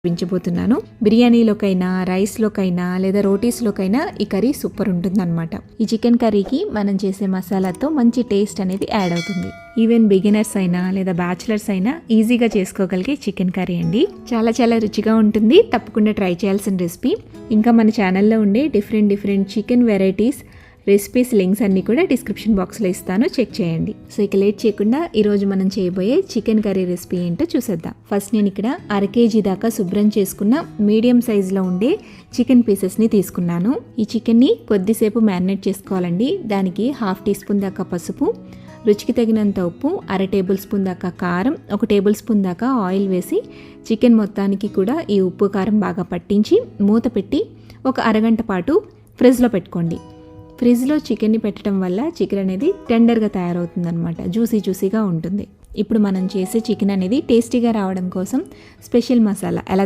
చూపించబోతున్నాను. బిర్యానీలోకైనా, రైస్లోకైనా లేదా రోటీస్లోకైనా ఈ కర్రీ సూపర్ ఉంటుందన్నమాట. ఈ చికెన్ కర్రీకి మనం చేసే మసాలాతో మంచి టేస్ట్ అనేది యాడ్ అవుతుంది. ఈవెన్ బిగినర్స్ అయినా లేదా బ్యాచిలర్స్ అయినా ఈజీగా చేసుకోగలిగే చికెన్ కర్రీ అండి. చాలా రుచిగా ఉంటుంది. తప్పకుండా ట్రై చేయాల్సిన రెసిపీ. ఇంకా మన ఛానల్లో ఉండే different chicken varieties recipes links అన్నీ కూడా డిస్క్రిప్షన్ బాక్స్లో ఇస్తాను, చెక్ చేయండి. సో ఇక లేట్ చేయకుండా ఈరోజు మనం చేయబోయే చికెన్ కర్రీ రెసిపీ ఏంటో చూసేద్దాం. ఫస్ట్ నేను ఇక్కడ 1/2 kg దాకా శుభ్రం చేసుకున్న మీడియం సైజులో ఉండే చికెన్ పీసెస్ని తీసుకున్నాను. ఈ చికెన్ని కొద్దిసేపు మ్యారినేట్ చేసుకోవాలండి. దానికి 1/2 టీ స్పూన్ దాకా పసుపు, రుచికి తగినంత ఉప్పు, 1/2 టేబుల్ స్పూన్ దాకా కారం, 1 టేబుల్ స్పూన్ దాకా ఆయిల్ వేసి చికెన్ మొత్తానికి కూడా ఈ ఉప్పు కారం బాగా పట్టించి మూత పెట్టి ఒక అరగంట పాటు ఫ్రిడ్జ్లో పెట్టుకోండి. ఫ్రిడ్జ్లో చికెన్ని పెట్టడం వల్ల చికెన్ అనేది టెండర్గా తయారవుతుందన్నమాట, జ్యూసీగా ఉంటుంది. ఇప్పుడు మనం చేసే చికెన్ అనేది టేస్టీగా రావడం కోసం స్పెషల్ మసాలా ఎలా